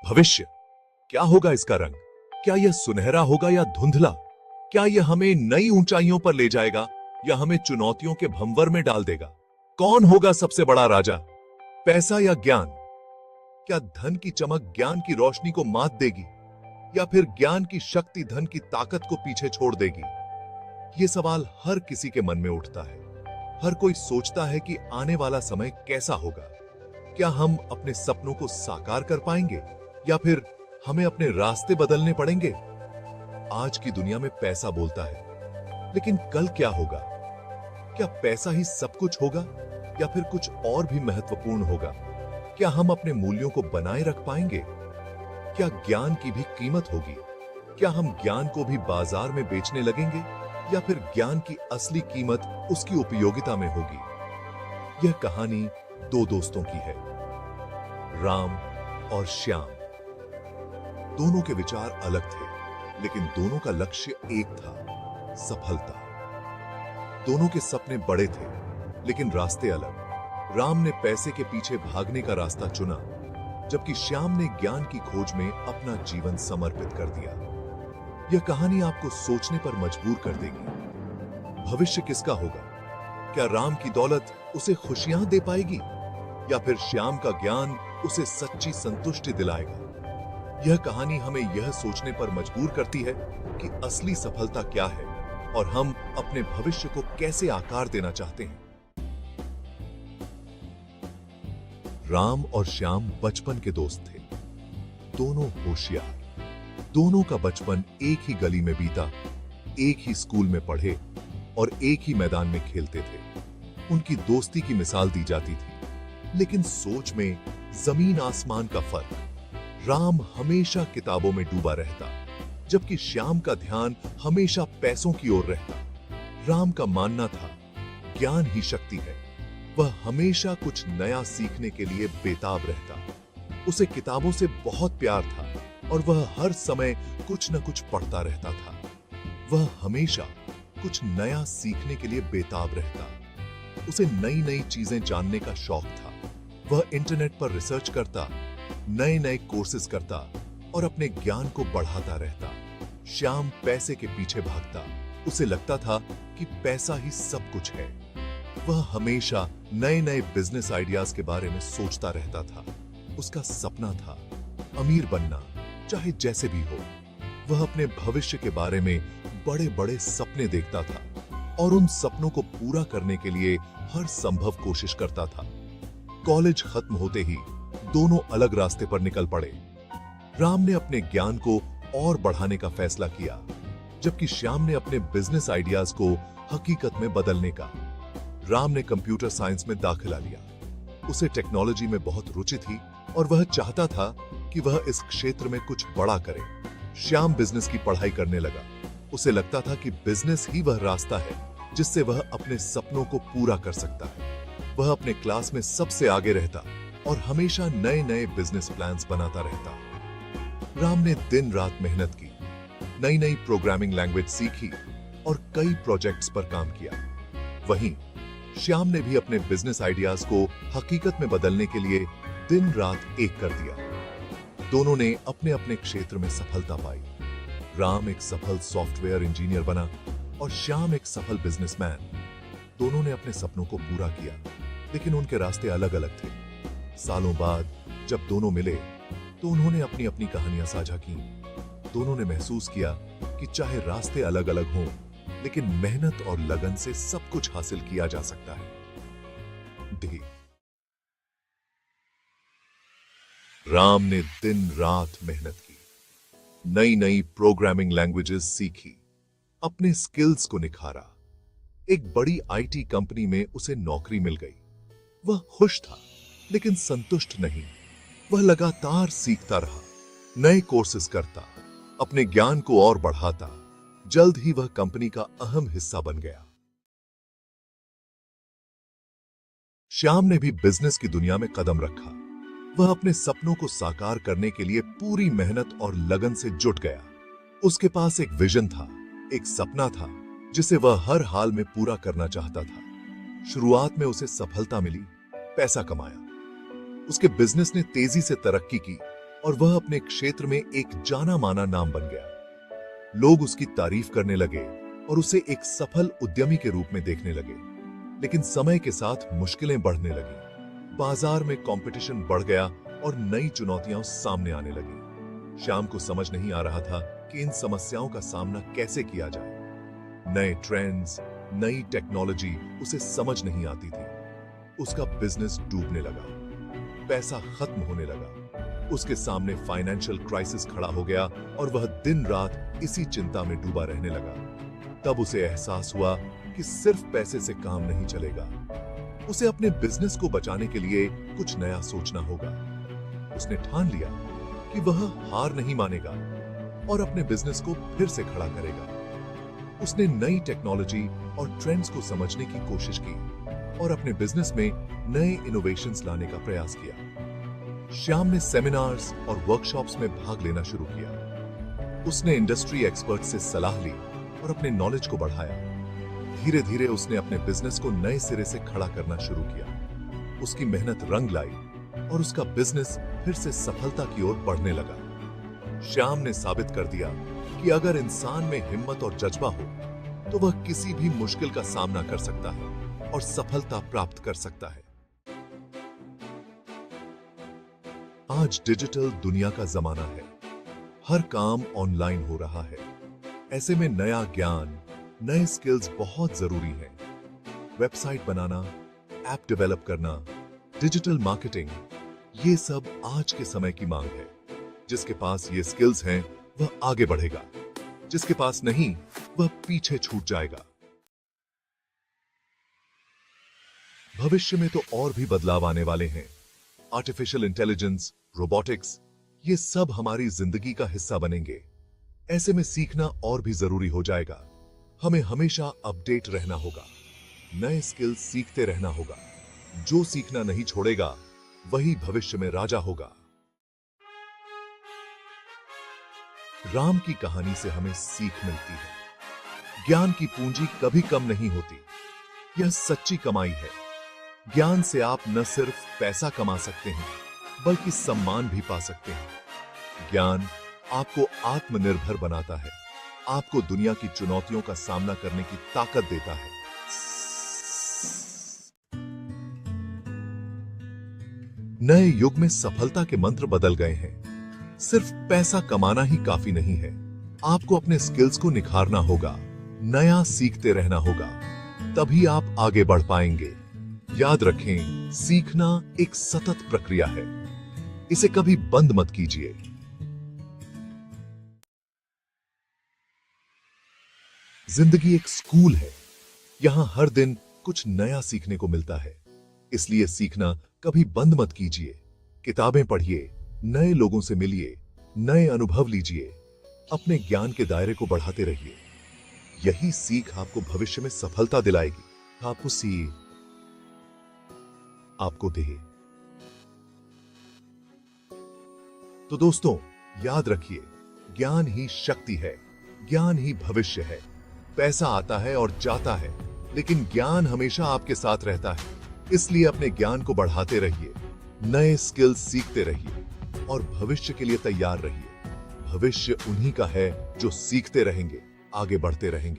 भविष्य क्या होगा इसका रंग? क्या यह सुनहरा होगा या धुंधला? क्या यह हमें नई ऊंचाइयों पर ले जाएगा या हमें चुनौतियों के भंवर में डाल देगा? कौन होगा सबसे बड़ा राजा, पैसा या ज्ञान? क्या धन की चमक ज्ञान की रोशनी को मात देगी या फिर ज्ञान की शक्ति धन की ताकत को पीछे छोड़ देगी? यह सवाल हर किसी के मन में उठता है। हर कोई सोचता है कि आने वाला समय कैसा होगा। क्या हम अपने सपनों को साकार कर पाएंगे या फिर हमें अपने रास्ते बदलने पड़ेंगे? आज की दुनिया में पैसा बोलता है, लेकिन कल क्या होगा? क्या पैसा ही सब कुछ होगा या फिर कुछ और भी महत्वपूर्ण होगा? क्या हम अपने मूल्यों को बनाए रख पाएंगे? क्या ज्ञान की भी कीमत होगी? क्या हम ज्ञान को भी बाजार में बेचने लगेंगे या फिर ज्ञान की असली कीमत उसकी उपयोगिता में होगी? यह कहानी दो दोस्तों की है, राम और श्याम। दोनों के विचार अलग थे, लेकिन दोनों का लक्ष्य एक था, सफलता। दोनों के सपने बड़े थे, लेकिन रास्ते अलग। राम ने पैसे के पीछे भागने का रास्ता चुना, जबकि श्याम ने ज्ञान की खोज में अपना जीवन समर्पित कर दिया। यह कहानी आपको सोचने पर मजबूर कर देगी। भविष्य किसका होगा? क्या राम की दौलत उसे खुशियां दे पाएगी या फिर श्याम का ज्ञान उसे सच्ची संतुष्टि दिलाएगा? यह कहानी हमें यह सोचने पर मजबूर करती है कि असली सफलता क्या है और हम अपने भविष्य को कैसे आकार देना चाहते हैं। राम और श्याम बचपन के दोस्त थे, दोनों होशियार। दोनों का बचपन एक ही गली में बीता, एक ही स्कूल में पढ़े और एक ही मैदान में खेलते थे। उनकी दोस्ती की मिसाल दी जाती थी, लेकिन सोच में जमीन आसमान का फर्क। राम हमेशा किताबों में डूबा रहता, जबकि श्याम का ध्यान हमेशा पैसों की ओर रहता। राम का मानना था, ज्ञान ही शक्ति है। वह हमेशा कुछ नया सीखने के लिए बेताब रहता। उसे किताबों से बहुत प्यार था और वह हर समय कुछ न कुछ पढ़ता रहता था। वह हमेशा कुछ नया सीखने के लिए बेताब रहता। उसे नई नई चीजें जानने का शौक था। वह इंटरनेट पर रिसर्च करता, नए नए कोर्सेज करता और अपने ज्ञान को बढ़ाता रहता। श्याम पैसे के पीछे भागता। उसे लगता था कि पैसा ही सब कुछ है। वह हमेशा नए नए बिजनेस आइडियाज के बारे में सोचता रहता था। उसका सपना था अमीर बनना, चाहे जैसे भी हो। वह अपने भविष्य के बारे में बड़े बड़े सपने देखता था और उन सपनों को पूरा करने के लिए हर संभव कोशिश करता था। कॉलेज खत्म होते ही दोनों अलग रास्ते पर निकल पड़े। राम ने अपने ज्ञान को और बढ़ाने का फैसला किया, जबकि श्याम ने अपने बिजनेस आइडियाज को हकीकत में बदलने का। राम ने कंप्यूटर साइंस में दाखिला लिया। उसे टेक्नोलॉजी में बहुत रुचि थी और वह चाहता था कि वह इस क्षेत्र में कुछ बड़ा करे। श्याम बिजनेस की पढ़ाई करने लगा। उसे लगता था कि बिजनेस ही वह रास्ता है जिससे वह अपने सपनों को पूरा कर सकता है। वह अपने क्लास में सबसे आगे रहता और हमेशा नए नए बिजनेस प्लान्स बनाता रहता। राम ने दिन रात मेहनत की, नई नई प्रोग्रामिंग लैंग्वेज सीखी और कई प्रोजेक्ट्स पर काम किया। वहीं श्याम ने भी अपने बिजनेस आइडियाज को हकीकत में बदलने के लिए दिन रात एक कर दिया। दोनों ने अपने अपने क्षेत्र में सफलता पाई। राम एक सफल सॉफ्टवेयर इंजीनियर बना और श्याम एक सफल बिजनेसमैन। दोनों ने अपने सपनों को पूरा किया, लेकिन उनके रास्ते अलग अलग थे। सालों बाद जब दोनों मिले तो उन्होंने अपनी अपनी कहानियां साझा की। दोनों ने महसूस किया कि चाहे रास्ते अलग अलग हों, लेकिन मेहनत और लगन से सब कुछ हासिल किया जा सकता है। डी राम ने दिन रात मेहनत की, नई नई प्रोग्रामिंग लैंग्वेजेस सीखी, अपने स्किल्स को निखारा। एक बड़ी आईटी कंपनी में उसे नौकरी मिल गई। वह खुश था, लेकिन संतुष्ट नहीं। वह लगातार सीखता रहा, नए कोर्सेज करता, अपने ज्ञान को और बढ़ाता। जल्द ही वह कंपनी का अहम हिस्सा बन गया। श्याम ने भी बिजनेस की दुनिया में कदम रखा। वह अपने सपनों को साकार करने के लिए पूरी मेहनत और लगन से जुट गया। उसके पास एक विजन था, एक सपना था जिसे वह हर हाल में पूरा करना चाहता था। शुरुआत में उसे सफलता मिली, पैसा कमाया। उसके बिजनेस ने तेजी से तरक्की की और वह अपने क्षेत्र में एक जाना माना नाम बन गया। लोग उसकी तारीफ करने लगे और उसे एक सफल उद्यमी के रूप में देखने लगे। लेकिन समय के साथ मुश्किलें बढ़ने लगी। बाजार में कंपटीशन बढ़ गया और नई चुनौतियां सामने आने लगी। श्याम को समझ नहीं आ रहा था कि इन समस्याओं का सामना कैसे किया जाए। नए ट्रेंड्स, नई टेक्नोलॉजी उसे समझ नहीं आती थी। उसका बिजनेस डूबने लगा, पैसा खत्म होने लगा। उसके सामने फाइनेंशियल क्राइसिस खड़ा हो गया और वह दिन रात इसी चिंता में डूबा रहने लगा। तब उसे एहसास हुआ कि सिर्फ पैसे से काम नहीं चलेगा। उसे अपने बिजनेस को बचाने के लिए कुछ नया सोचना होगा। उसने ठान लिया कि वह हार नहीं मानेगा और अपने बिजनेस को फिर से खड़ा करेगा। उसने नई टेक्नोलॉजी और ट्रेंड्स को समझने की कोशिश की और अपने बिजनेस में नए इनोवेशंस लाने का प्रयास किया। श्याम ने सेमिनार्स और वर्कशॉप्स में भाग लेना शुरू किया। उसने इंडस्ट्री एक्सपर्ट से सलाह ली और अपने नॉलेज को बढ़ाया। धीरे धीरे उसने अपने बिजनेस को नए सिरे से खड़ा करना शुरू किया। उसकी मेहनत रंग लाई और उसका बिजनेस फिर से सफलता की ओर बढ़ने लगा। श्याम ने साबित कर दिया कि अगर इंसान में हिम्मत और जज्बा हो तो वह किसी भी मुश्किल का सामना कर सकता है और सफलता प्राप्त कर सकता है। आज डिजिटल दुनिया का जमाना है। हर काम ऑनलाइन हो रहा है। ऐसे में नया ज्ञान, नए स्किल्स बहुत जरूरी हैं। वेबसाइट बनाना, ऐप डेवलप करना, डिजिटल मार्केटिंग, ये सब आज के समय की मांग है। जिसके पास ये स्किल्स हैं वह आगे बढ़ेगा, जिसके पास नहीं वह पीछे छूट जाएगा। भविष्य में तो और भी बदलाव आने वाले हैं। आर्टिफिशियल इंटेलिजेंस, रोबोटिक्स, ये सब हमारी जिंदगी का हिस्सा बनेंगे। ऐसे में सीखना और भी जरूरी हो जाएगा। हमें हमेशा अपडेट रहना होगा, नए स्किल्स सीखते रहना होगा। जो सीखना नहीं छोड़ेगा वही भविष्य में राजा होगा। राम की कहानी से हमें सीख मिलती है। ज्ञान की पूंजी कभी कम नहीं होती। यह सच्ची कमाई है। ज्ञान से आप न सिर्फ पैसा कमा सकते हैं बल्कि सम्मान भी पा सकते हैं। ज्ञान आपको आत्मनिर्भर बनाता है, आपको दुनिया की चुनौतियों का सामना करने की ताकत देता है। नए युग में सफलता के मंत्र बदल गए हैं। सिर्फ पैसा कमाना ही काफी नहीं है। आपको अपने स्किल्स को निखारना होगा, नया सीखते रहना होगा, तभी आप आगे बढ़ पाएंगे। याद रखें, सीखना एक सतत प्रक्रिया है। इसे कभी बंद मत कीजिए। जिंदगी एक स्कूल है। यहां हर दिन कुछ नया सीखने को मिलता है। इसलिए सीखना कभी बंद मत कीजिए। किताबें पढ़िए, नए लोगों से मिलिए, नए अनुभव लीजिए, अपने ज्ञान के दायरे को बढ़ाते रहिए। यही सीख आपको भविष्य में सफलता दिलाएगी। आपको सी आपको दे। तो दोस्तों, याद रखिए, ज्ञान ही शक्ति है, ज्ञान ही भविष्य है। पैसा आता है और जाता है, लेकिन ज्ञान हमेशा आपके साथ रहता है। इसलिए अपने ज्ञान को बढ़ाते रहिए, नए स्किल्स सीखते रहिए और भविष्य के लिए तैयार रहिए। भविष्य उन्हीं का है जो सीखते रहेंगे, आगे बढ़ते रहेंगे।